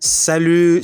Salut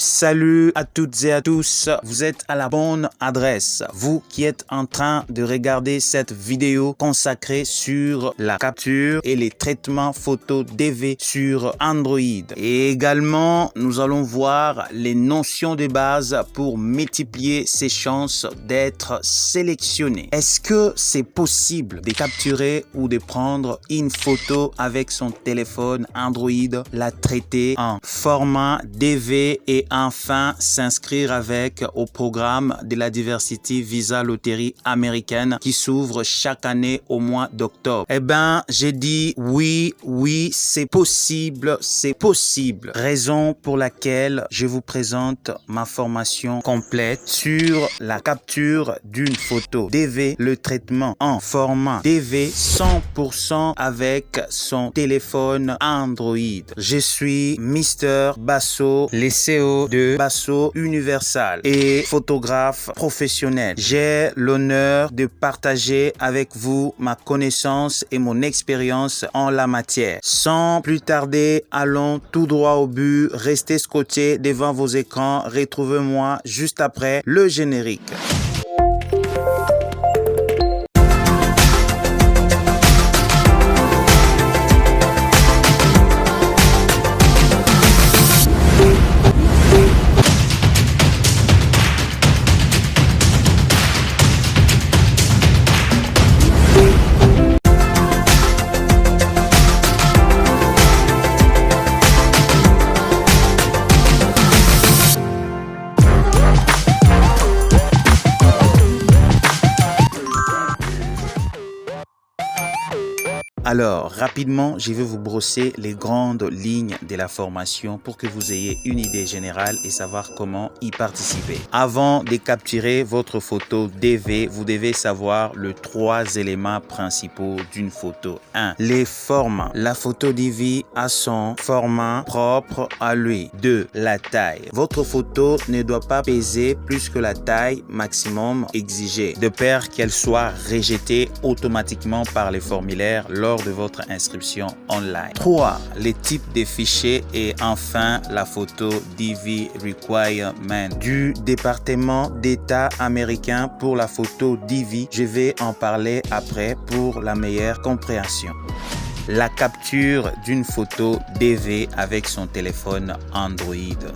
à toutes et à tous, vous êtes à la bonne adresse. Vous qui êtes en train de regarder cette vidéo consacrée sur la capture et les traitements photos DV sur Android. Et également, nous allons voir les notions de base pour multiplier ses chances d'être sélectionné. Est-ce que c'est possible de capturer ou de prendre une photo avec son téléphone Android, la traiter en format DV et enfin s'inscrire avec au programme de la Diversity Visa Loterie américaine qui s'ouvre chaque année au mois d'octobre? Eh ben, j'ai dit oui, c'est possible. Raison pour laquelle je vous présente ma formation complète sur la capture d'une photo DV, le traitement en format DV 100% avec son téléphone Android. Je suis Mr. Basso, le CEO de Basso Universal et photographe professionnel. J'ai l'honneur de partager avec vous ma connaissance et mon expérience en la matière. Sans plus tarder, allons tout droit au but. Restez scotchés devant vos écrans. Retrouvez-moi juste après le générique. Alors, rapidement, je vais vous brosser les grandes lignes de la formation pour que vous ayez une idée générale et savoir comment y participer. Avant de capturer votre photo DV, vous devez savoir les 3 éléments principaux d'une photo. 1. Les formats. La photo DV a son format propre à lui. 2. La taille. Votre photo ne doit pas peser plus que la taille maximum exigée, de peur qu'elle soit rejetée automatiquement par les formulaires lors de votre inscription online. 3. Les types de fichiers et enfin la photo DV Requirement du département d'État américain pour la photo DV. Je vais en parler après pour la meilleure compréhension. La capture d'une photo DV avec son téléphone Android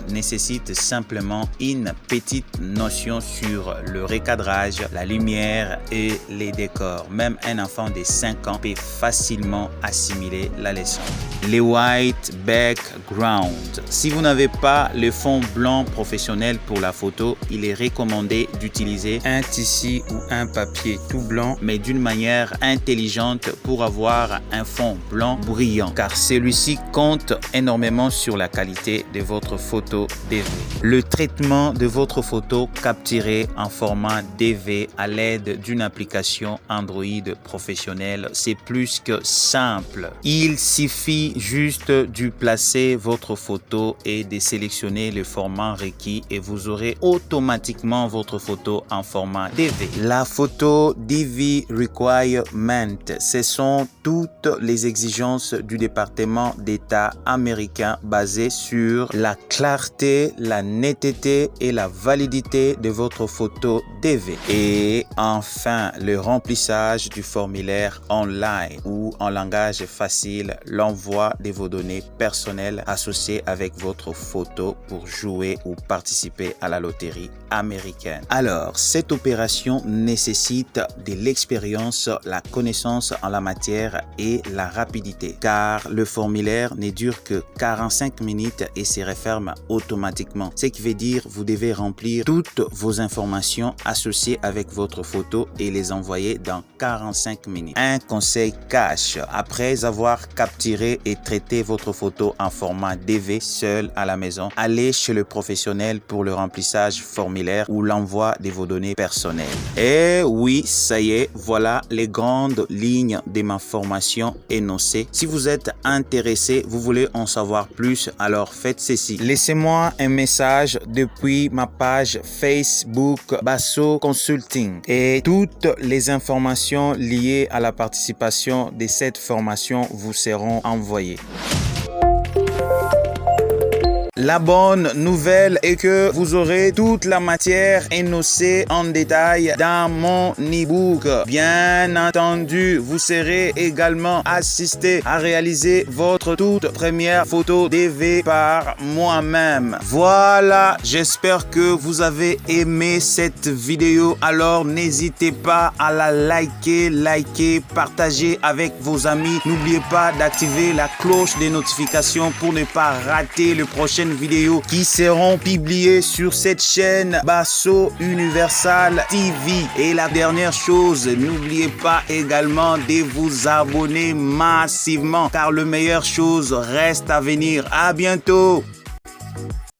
nécessite simplement une petite notion sur le recadrage, la lumière et les décors. Même un enfant de 5 ans peut facilement assimiler la leçon. Les white background. Si vous n'avez pas le fond blanc professionnel pour la photo, il est recommandé d'utiliser un tissu ou un papier tout blanc mais d'une manière intelligente pour avoir un fond blanc brillant car celui-ci compte énormément sur la qualité de votre photo DV. Le traitement de votre photo capturée en format DV à l'aide d'une application Android professionnelle, c'est plus que simple. Il suffit juste de placer votre photo et de sélectionner le format requis et vous aurez automatiquement votre photo en format DV. La photo DV Requirement, ce sont toutes les exigences du département d'État américain basées sur la clarté, la netteté et la validité de votre photo DV. Et enfin, le remplissage du formulaire online ou en langage facile, l'envoi de vos données personnelles associées avec votre photo pour jouer ou participer à la loterie américaine. Alors, cette opération nécessite de l'expérience, la connaissance en la matière et la rapidité, car le formulaire ne dure que 45 minutes et se referme automatiquement. Ce qui veut dire vous devez remplir toutes vos informations associées avec votre photo et les envoyer dans 45 minutes. Un conseil cash: après avoir capturé et traité votre photo en format DV seul à la maison, allez chez le professionnel pour le remplissage formulaire ou l'envoi de vos données personnelles. Et oui, ça y est, voilà les grandes lignes de ma formation énoncées. Si vous êtes intéressé, vous voulez en savoir plus, alors faites ceci. Laissez-moi un message depuis ma page Facebook Basso Consulting et toutes les informations liées à la participation de cette formation vous seront envoyées. La bonne nouvelle est que vous aurez toute la matière énoncée en détail dans mon e-book. Bien entendu, vous serez également assisté à réaliser votre toute première photo DV par moi-même. Voilà, j'espère que vous avez aimé cette vidéo. Alors n'hésitez pas à la liker, partager avec vos amis. N'oubliez pas d'activer la cloche des notifications pour ne pas rater les prochaines vidéos qui seront publiées sur cette chaîne Basso Universal TV. Et la dernière chose, n'oubliez pas également de vous abonner massivement car le meilleure chose reste à venir. À bientôt.